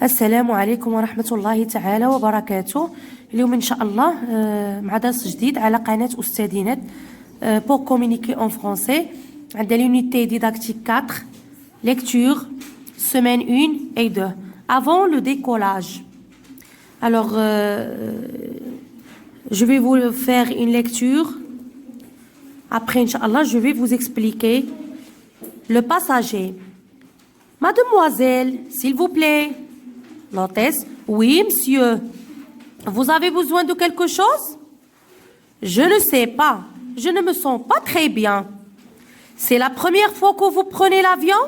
السلام عليكم ورحمة الله تعالى وبركاته. اليوم إن شاء الله مع درس جديد على قناة أستاذينات pour communiquer en français. عندنا l'unité didactique 4, lecture, semaine 1 et 2, avant le décollage. Alors, je vais vous faire une lecture. Après, Inch'Allah, je vais vous expliquer le passager. Mademoiselle, s'il vous plaît. L'hôtesse, oui, monsieur. Vous avez besoin de quelque chose? Je ne sais pas. Je ne me sens pas très bien. C'est la première fois que vous prenez l'avion?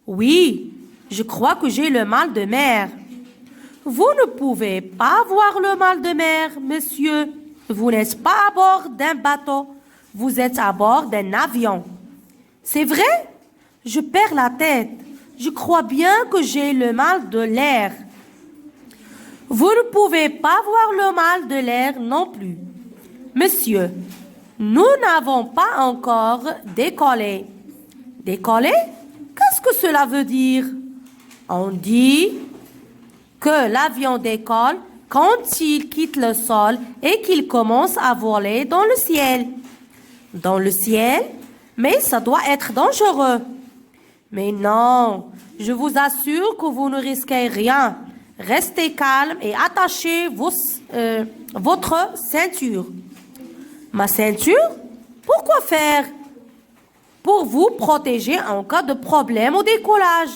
Oui, je crois que j'ai le mal de mer. Vous ne pouvez pas avoir le mal de mer, monsieur. Vous n'êtes pas à bord d'un bateau. Vous êtes à bord d'un avion. C'est vrai? Je perds la tête. Je crois bien que j'ai le mal de l'air. Vous ne pouvez pas avoir le mal de l'air non plus. Monsieur, nous n'avons pas encore décollé. Décollé? Qu'est-ce que cela veut dire? On dit que l'avion décolle quand il quitte le sol et qu'il commence à voler dans le ciel. Dans le ciel? Mais ça doit être dangereux. Mais non, je vous assure que vous ne risquez rien. Restez calme et attachez votre ceinture. Ma ceinture? Pourquoi faire? Pour vous protéger en cas de problème au décollage.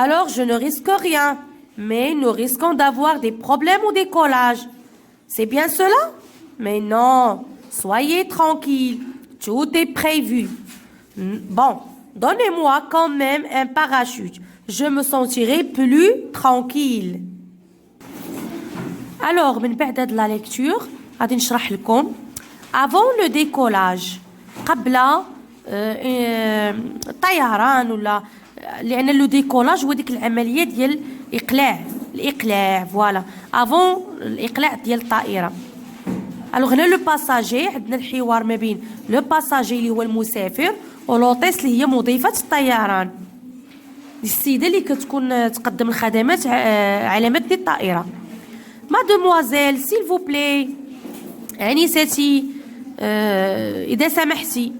Alors je ne risque rien, mais nous risquons d'avoir des problèmes au décollage. C'est bien cela? Mais non, soyez tranquille, tout est prévu. Bon. Donnez-moi quand même un parachute. Je me sentirai plus tranquille. Alors, من بعد هاد la lecture, غادي نشرح لكم avant le décollage. قبل الطيران ولا لأن لو ديكولاج هو ديك العملية ديال الإقلاع فوالا avant الإقلاع ديال الطائرة. alors هنا لو باساجي عندنا الحوار ما بين لو باساجي اللي هو المسافر ولوطيس اللي هي مضيفة الطيران. السيدة اللي كتكون تقدم الخدمات على متن الطائرة. مادموازيل سيل فو بلاي، انستي إذا سمحتي.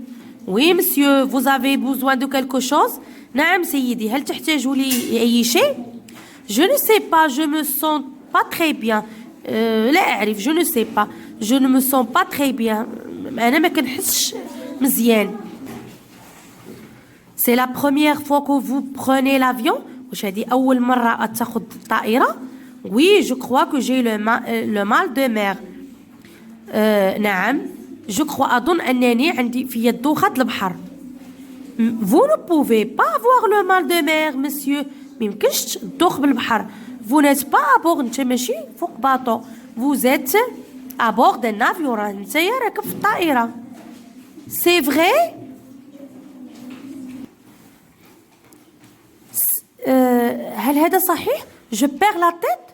وي مسيو فوز افي بوزوان دو كالكو شوز. نعم سيدي، هل تحتاج لي أي شيء؟ جو نو سي با، جو مو سون با تري بيان. لا أعرف، جو نو سي با، جو نو مو سون با تري بيان. أنا ما كنحسش مزيان. C'est la première fois que vous prenez l'avion. واش هذه أول مرة تاخذ الطائرة؟ Oui, je crois que j'ai le mal de mer. نعم، je crois أظن أنني عندي في دوخة البحر. Vous ne pouvez pas avoir le mal de mer, monsieur. ما يمكنش تدوخ بالبحر. Vous n'êtes pas à bord، أنت ماشي فوق باطو. Vous êtes à bord d'un avion، راه نتايا راكب في الطائرة. C'est vrai؟ هل هذا صحيح؟ Je perds la tête.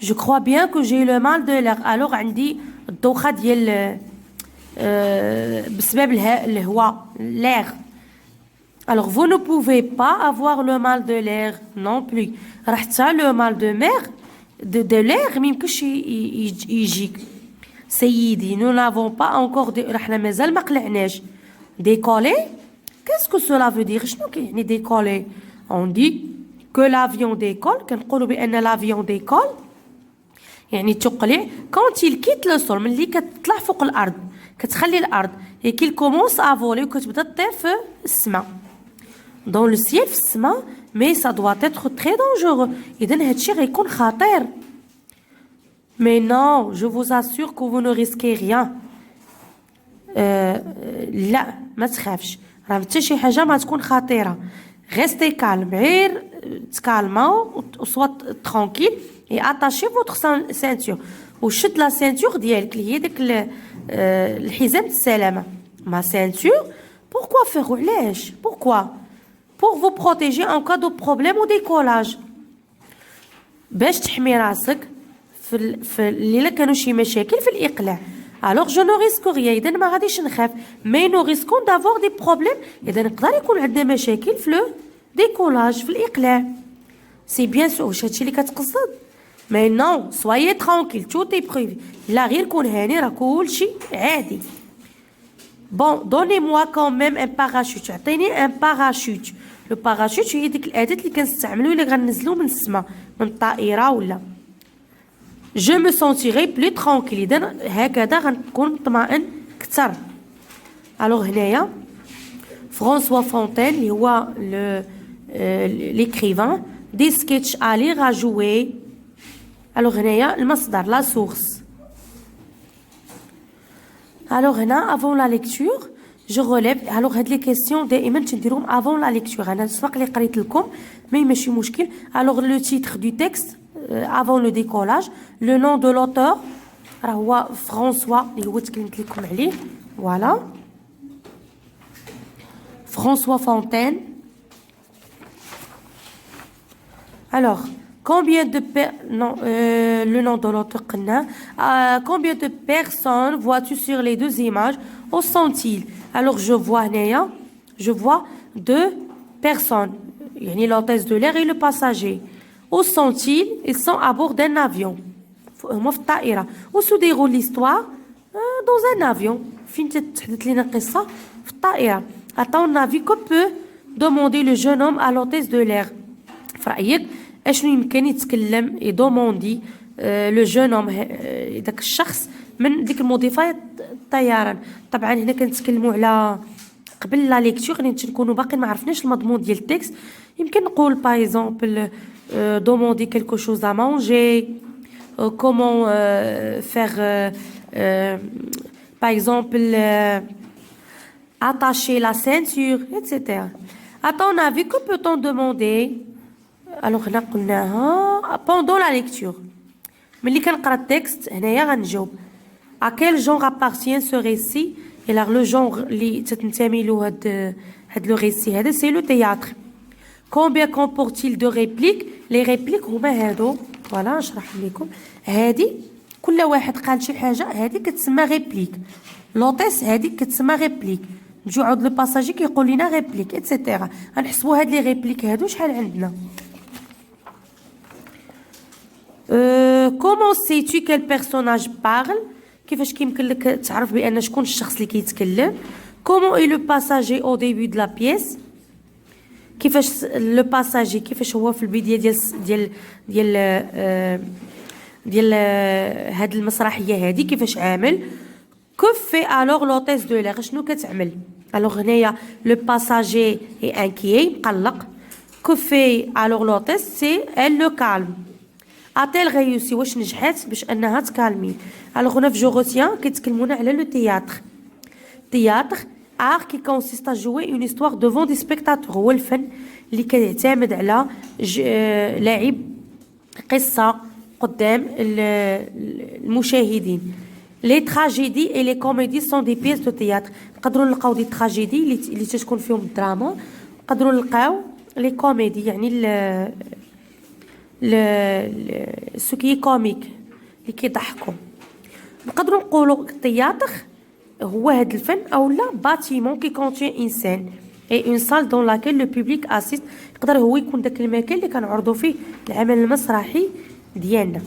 Je crois bien que j'ai le mal de l'air. Alors عندي الدوخة ديال بسبب الهواء l'air. Alors vous ne pouvez pas avoir le mal de l'air non plus. راه حتى le mal de mer de l'air ما يمكنش يجيك. سيدي nous n'avons pas encore رحنا مازال ما قلعناش. Décoller? Qu'est-ce que cela veut dire? شنو كيعني décoller? On dit que l'avion décolle. كنقولوا بأن l'avion décolle يعني تقلع quand il quitte le sol، ملي كتطلع فوق الأرض كتخلي الأرض et qu'il commence à voler وكتبدا تطير في السماء. dans le ciel في السماء mais ça doit être très dangereux. إذا هادشي غيكون خطير. mais non, je vous assure que vous ne risquez rien. لا ما تخافش، راه حتى شي حاجة ما تكون خطيرة. Restez calme, غير تكالماو وصوت ترانكيل et attachez votre ceinture. وشد لا ceinture ديالك اللي هي داك الحزام السلامة. ما ceinture pourquoi faire علاش؟ pourquoi؟ pour vous protéger en cas de problème au décollage. باش تحمي راسك في اللي كانوا شي مشاكل في الإقلاع. Alors je ne risque rien. إذا ما غاديش نخاف. Mais nous risquons d'avoir des problèmes. إذا نقدر يكون عندنا مشاكل في لو décollage في الإقلاع. سي بيان سور واش هادشي اللي كتقصد مي نو سويي ترونكيل تو تي بريفي لا غير كون هاني راه كلشي عادي. بون دوني موا كون ميم ان باراشوت عطيني ان باراشوت. لو باراشوت هي ديك الاداه اللي كنستعملو الا غنزلو من السما من الطائره ولا. جو مو سونتيغي بلو ترونكيل اذا هكذا غنكون مطمئن كثر. الوغ هنايا فرانسوا فونتين اللي هو ليكريفان دي سكيتش à lire à jouer. الوغ هنايا المصدر لا سورس. الوغ هنا افون لا ليكتور جو ريليف. الوغ هاد لي كيسيون دائما تنديرهم افون لا ليكتور. انا السبق اللي قريت لكم مي ماشي مشكل. الوغ لو تيتر دو تكست افون لو ديكولاج. لو نون دو لوتور راه هو فرانسوا اللي هو تكلمت لكم عليه فوالا François Fontaine. Alors, combien de le nom de l'auteur combien de personnes vois-tu sur les deux images? Où sont-ils? Alors, je vois deux personnes. يعني l'hôtesse de l'air et le passager. Où sont-ils? Ils sont à bord d'un avion. هما في الطائرة. Où se déroule l'histoire? Dans un avion. فين تتحدث لنا القصة؟ في الطائرة. À ton avis, que peut demander le jeune homme à l'hôtesse de l'air? في رأيك اشنو يمكن يتكلم يدوموندي لو جون اوم داك الشخص من ديك المضيفه الطيران. طبعا هنا كنتكلموا على قبل لا ليكتور غادي نكونوا باقي ما عرفناش المضمون ديال التكست. يمكن نقول باغ اكزومبل demander quelque chose à manger, comment faire par exemple attacher la ceinture, etc. À ton avis, que peut-on demander? Alors هنا قلناها pendant la lecture. ملي كنقرا التكست هنايا غنجاوب à quel genre appartient ce récit. et alors le genre اللي تتنتمي له هاد لو ريسي هذا سي لو تياتر. combien comporte-t-il de répliques? les répliques هما هادو فوالا نشرح لكم. هادي كل واحد قال شي حاجه هادي كتسمى ريبليك. لوطيس هادي كتسمى ريبليك. نجيو عاود لو باساجي كيقول لنا ريبليك ايتترا. غنحسبوا هاد لي ريبليك هادو شحال عندنا. comment sais-tu quel personnage parle? كيفاش كيمكن لك تعرف بان شكون الشخص اللي كيتكلم؟ comment est le passager au début de la pièce? كيفاش لو باساجي كيفاش هو في البدايه ديال هاد المسرحيه هادي كيفاش عامل؟ que fait alors l'hôtesse de l'air? شنو كتعمل؟ alors هنايا le passager est inquiet مقلق. que fait alors l'hôtesse? c'est elle le calme. a-t-elle réussi? واش نجحت باش انها تكالمي؟ alors هنا في جو روتيان كيتكلمونا على لو تياتر. تياتر art qui consiste à jouer une histoire devant des spectateurs. هو الفن اللي كيعتمد على لعب قصة قدام المشاهدين. لي تراجيدي اي لي كوميدي سون دي بيس دو تياتر. نقدروا نلقاو دي تراجيدي اللي تتكون فيهم الدراما. نقدروا نلقاو لي كوميدي يعني سو كي كوميك اللي كيضحكوا. نقدروا نقولوا التياتر هو هذا الفن او لا باتيمون كي كونتين ان سين اي اون سال دون لاكيل لو بوبليك اسيست. يقدر هو يكون داك المكان اللي كنعرضوا فيه العمل المسرحي ديالنا.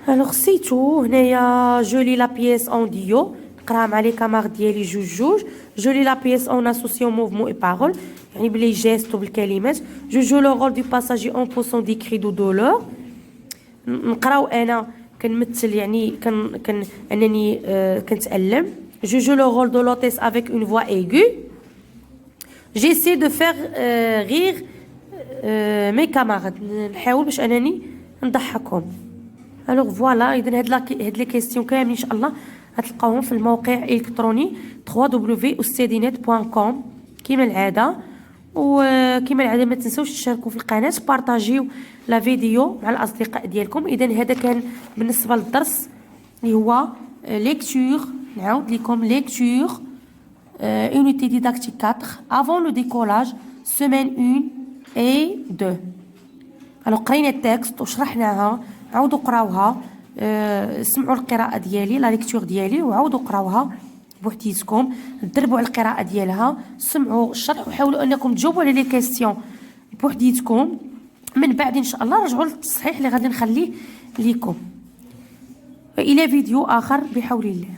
الوغ سي تو. هنايا جو لي لا بيس اون ديو نقراها مع لي كامار ديالي جوج. جو لي لا بيس اون اسوسيون موفمون اي بارول يعني بلي جيست وبالكلمات. جو جو لو رول دو باساجي اون بوسون دي كري دو دولور. نقراو انا كنمثل يعني انني كنتالم. جو جو لو رول دو لوتيس افيك اون فوا ايغو. جيسي دو فير غير مي كاماراد نحاول باش انني نضحكهم. الوغ فوالا اذا هاد لي كيسيون كاملين ان شاء الله غتلقاوهم في الموقع الالكتروني www.ustadinet.com كما العاده. وكما العاده ما تنسوش تشاركوا في القناه بارطاجيو لا فيديو مع الاصدقاء ديالكم. اذا هذا كان بالنسبه للدرس اللي هو ليكتور. نعاود لكم ليكتور unité didactique 4 avant le décollage semaine 1 et 2. alors قرينا التكست وشرحناها. عاودوا قراوها سمعوا القراءه ديالي لا ليكتور ديالي وعاودوا قراوها بوحديتكم. دربوا على القراءه ديالها. سمعوا الشرح وحاولوا انكم تجاوبوا على لي كيسيون بوحديتكم. من بعد ان شاء الله رجعوا للتصحيح اللي غادي نخليه ليكم الى فيديو اخر بحول الله.